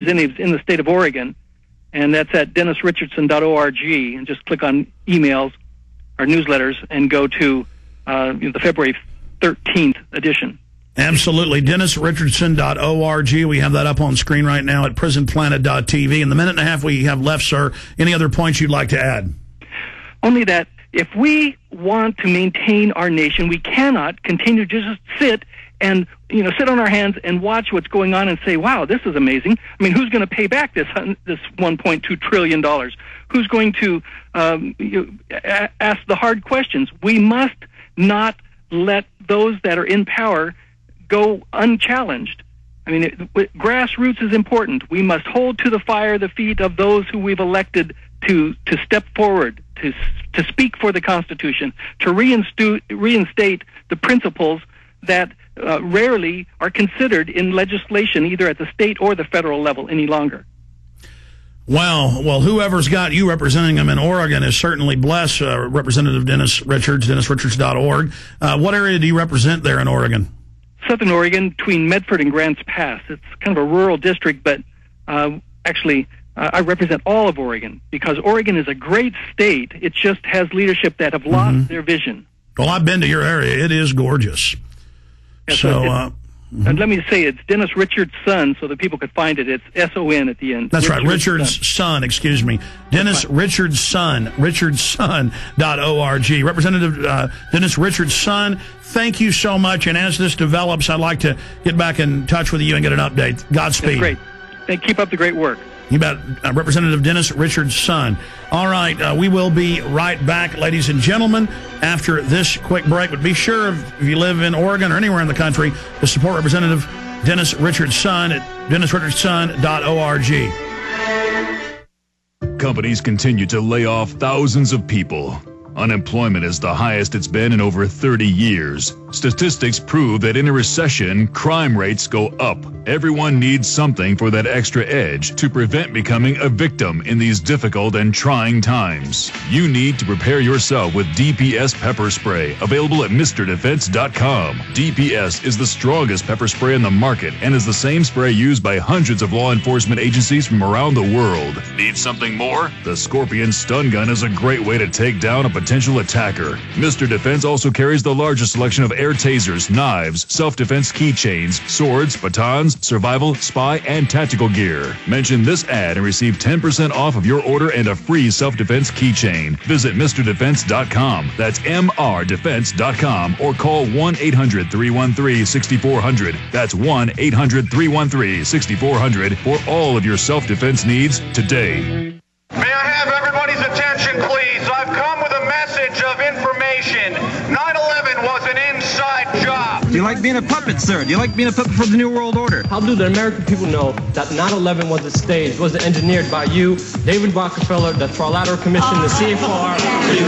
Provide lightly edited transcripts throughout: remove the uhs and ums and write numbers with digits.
in the state of Oregon, and that's at DennisRichardson.org, and just click on emails or newsletters and go to the February 13th edition. Absolutely. DennisRichardson.org. We have that up on screen right now at prisonplanet.tv. In the minute and a half we have left, sir, any other points you'd like to add? Only that if we want to maintain our nation, we cannot continue to just sit on our hands and watch what's going on and say, wow, this is amazing. I mean, who's going to pay back this $1.2 trillion? Who's going to ask the hard questions? We must not let those that are in power go unchallenged. I mean, grassroots is important. We must hold to the fire the feet of those who we've elected to step forward, to speak for the Constitution, to reinstate the principles that rarely are considered in legislation, either at the state or the federal level any longer. Wow. Well, whoever's got you representing them in Oregon is certainly blessed. Representative Dennis Richards, DennisRichards.org. What area do you represent there in Oregon? Southern Oregon, between Medford and Grants Pass. It's kind of a rural district, but actually I represent all of Oregon because Oregon is a great state. It just has leadership that have lost their vision. Well, I've been to your area. It is gorgeous. Yeah, so and let me say, it's Dennis Richards' son, so that people could find it. It's S-O-N at the end. That's right, Richard's son, excuse me. Dennis Richards' son, richardson.org. Representative Dennis Richards' son, thank you so much. And as this develops, I'd like to get back in touch with you and get an update. Godspeed. That's great. Keep up the great work. You bet. Representative Dennis Richards' son. All right, we will be right back, ladies and gentlemen, after this quick break. But be sure, if you live in Oregon or anywhere in the country, to support Representative Dennis Richards' son at DennisRichardsSon.org. Companies continue to lay off thousands of people. Unemployment is the highest it's been in over 30 years. Statistics prove that in a recession, crime rates go up. Everyone needs something for that extra edge to prevent becoming a victim in these difficult and trying times. You need to prepare yourself with DPS pepper spray, available at MrDefense.com. DPS is the strongest pepper spray in the market and is the same spray used by hundreds of law enforcement agencies from around the world. Need something more? The Scorpion Stun Gun is a great way to take down a potential attacker. Mr. Defense also carries the largest selection of air tasers, knives, self-defense keychains, swords, batons, survival, spy, and tactical gear. Mention this ad and receive 10% off of your order and a free self-defense keychain. Visit MrDefense.com. That's MRDefense.com or call 1-800-313-6400. That's 1-800-313-6400 for all of your self-defense needs today. May I have everybody's attention, please? I've come with a message of information. 9/11 was an inside job. Do you like being a puppet, sir? Do you like being a puppet for the New World Order? How do the American people know that 9/11 was a stage, was engineered by you, David Rockefeller, the Trilateral Commission, the CFR?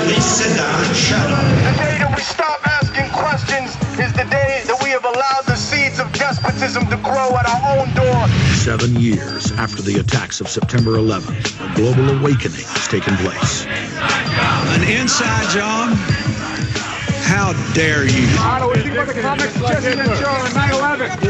Please sit down and shut up. The day that we stop asking questions is the day that we have allowed the seeds of despotism to grow at our own door. 7 years after the attacks of September 11th, a global awakening has taken place. An inside job? How dare you?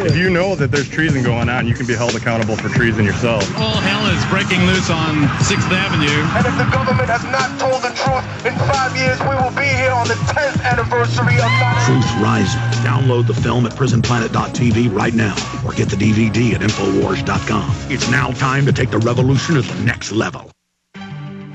If you know that there's treason going on, you can be held accountable for treason yourself. All hell is breaking loose on 6th Avenue. And if the government has not told the truth, in 5 years we will be here on the 10th anniversary of 9/11. Truth Rising. Download the film at prisonplanet.tv right now or get the DVD at Infowars.com. It's now time to take the revolution to the next level.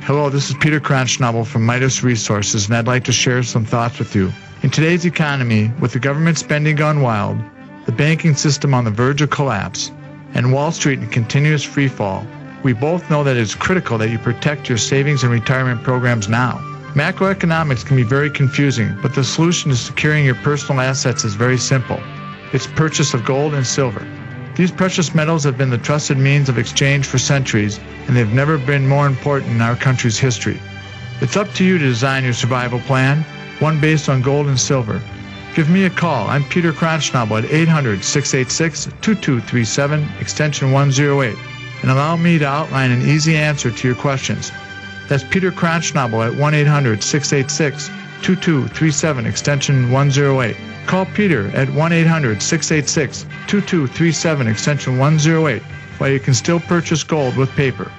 Hello, this is Peter Kronschnabel from Midas Resources, and I'd like to share some thoughts with you. In today's economy, with the government spending gone wild, the banking system on the verge of collapse, and Wall Street in continuous freefall, we both know that it's critical that you protect your savings and retirement programs now. Macroeconomics can be very confusing, but the solution to securing your personal assets is very simple. It's purchase of gold and silver. These precious metals have been the trusted means of exchange for centuries, and they've never been more important in our country's history. It's up to you to design your survival plan, one based on gold and silver. Give me a call. I'm Peter Kronschnabel at 800-686-2237, extension 108, and allow me to outline an easy answer to your questions. That's Peter Kronschnabel at 1-800-686-2237, extension 108. Call Peter at 1-800-686-2237, extension 108 while you can still purchase gold with paper.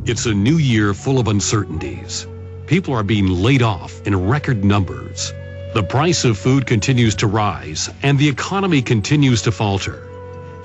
It's a new year full of uncertainties. People are being laid off in record numbers. The price of food continues to rise, and the economy continues to falter.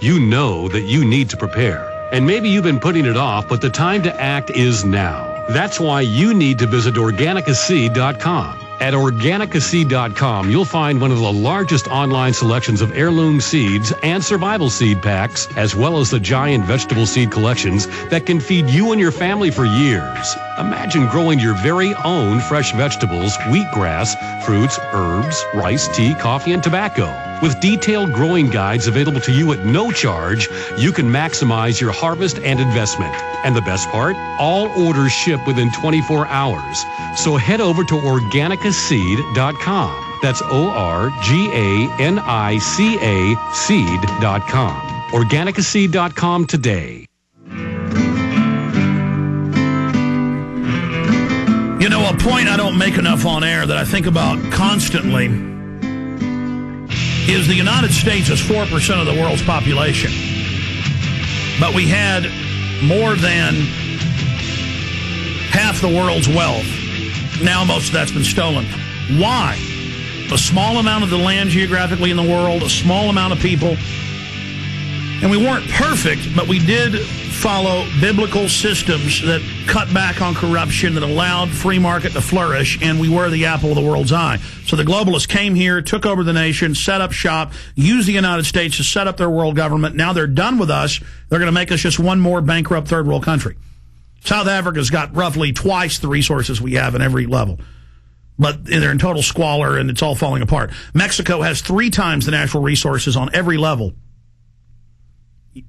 You know that you need to prepare, and maybe you've been putting it off, but the time to act is now. That's why you need to visit organicaseed.com. At organicaseed.com, you'll find one of the largest online selections of heirloom seeds and survival seed packs, as well as the giant vegetable seed collections that can feed you and your family for years. Imagine growing your very own fresh vegetables, wheatgrass, fruits, herbs, rice, tea, coffee, and tobacco. With detailed growing guides available to you at no charge, you can maximize your harvest and investment. And the best part? All orders ship within 24 hours. So head over to organicaseed.com. That's ORGANICA seed.com. Organicaseed.com today. You know, a point I don't make enough on air that I think about constantly is the United States is 4% of the world's population. But we had more than half the world's wealth. Now most of that's been stolen. Why? A small amount of the land geographically in the world, a small amount of people. And we weren't perfect, but we did follow biblical systems that cut back on corruption, that allowed free market to flourish, and we were the apple of the world's eye. So the globalists came here, took over the nation, set up shop, used the United States to set up their world government. Now they're done with us. They're going to make us just one more bankrupt third world country. South Africa's got roughly twice the resources we have in every level. But they're in total squalor, and it's all falling apart. Mexico has 3 times the natural resources on every level.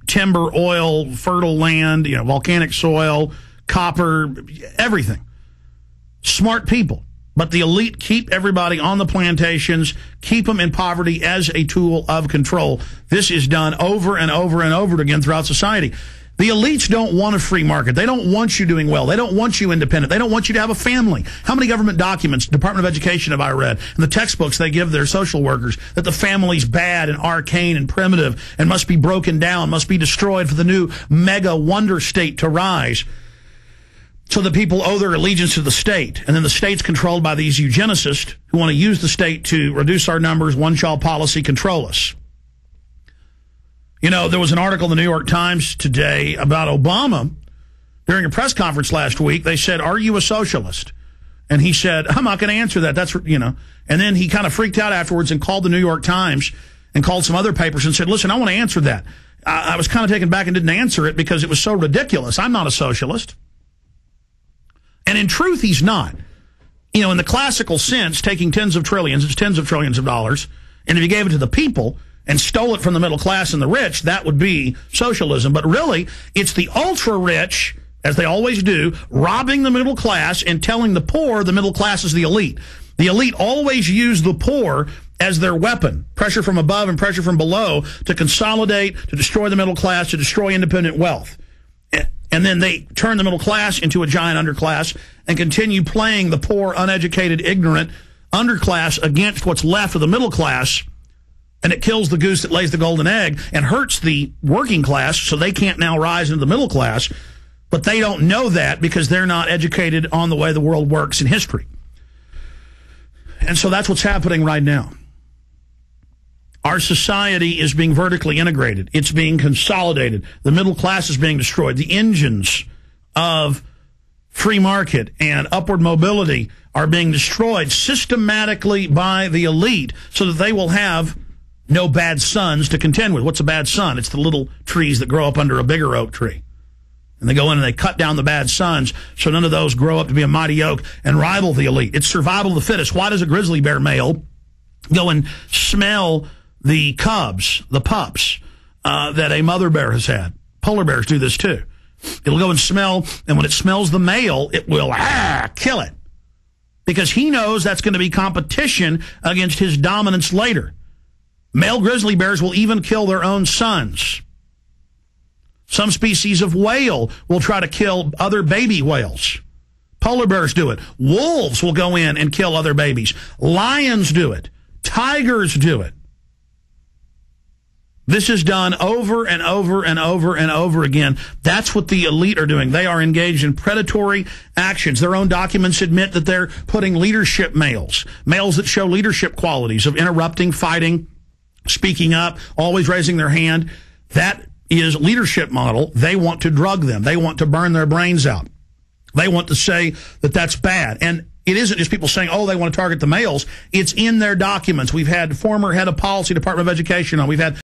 Timber, oil, fertile land, volcanic soil, copper, everything. Smart people. But the elite keep everybody on the plantations, keep them in poverty as a tool of control. This is done over and over and over again throughout society. The elites don't want a free market. They don't want you doing well. They don't want you independent. They don't want you to have a family. How many government documents, Department of Education, have I read, and the textbooks they give their social workers, that the family's bad and arcane and primitive and must be broken down, must be destroyed for the new mega wonder state to rise? So the people owe their allegiance to the state. And then the state's controlled by these eugenicists who want to use the state to reduce our numbers, one-child policy, control us. There was an article in the New York Times today about Obama. During a press conference last week, they said, "Are you a socialist?" And he said, "I'm not going to answer that." And then he kind of freaked out afterwards and called the New York Times and called some other papers and said, "Listen, I want to answer that." I was kind of taken back and didn't answer it because it was so ridiculous. I'm not a socialist. And in truth, he's not. In the classical sense, taking tens of trillions, it's tens of trillions of dollars, and if you gave it to the people and stole it from the middle class and the rich, that would be socialism. But really, it's the ultra-rich, as they always do, robbing the middle class and telling the poor the middle class is the elite. The elite always use the poor as their weapon, pressure from above and pressure from below, to consolidate, to destroy the middle class, to destroy independent wealth. And then they turn the middle class into a giant underclass and continue playing the poor, uneducated, ignorant underclass against what's left of the middle class. And it kills the goose that lays the golden egg and hurts the working class, so they can't now rise into the middle class. But they don't know that because they're not educated on the way the world works in history. And so that's what's happening right now. Our society is being vertically integrated. It's being consolidated. The middle class is being destroyed. The engines of free market and upward mobility are being destroyed systematically by the elite so that they will have no bad sons to contend with. What's a bad son? It's the little trees that grow up under a bigger oak tree. And they go in and they cut down the bad sons so none of those grow up to be a mighty oak and rival the elite. It's survival of the fittest. Why does a grizzly bear male go and smell the cubs, the pups, that a mother bear has had? Polar bears do this too. It'll go and smell, and when it smells the male, it will kill it. Because he knows that's going to be competition against his dominance later. Male grizzly bears will even kill their own sons. Some species of whale will try to kill other baby whales. Polar bears do it. Wolves will go in and kill other babies. Lions do it. Tigers do it. This is done over and over and over and over again. That's what the elite are doing. They are engaged in predatory actions. Their own documents admit that they're putting leadership males that show leadership qualities of interrupting, fighting, speaking up, always raising their hand. That is leadership model. They want to drug them. They want to burn their brains out. They want to say that that's bad. And it isn't just people saying, oh, they want to target the males. It's in their documents. We've had former head of policy, Department of Education on. We've had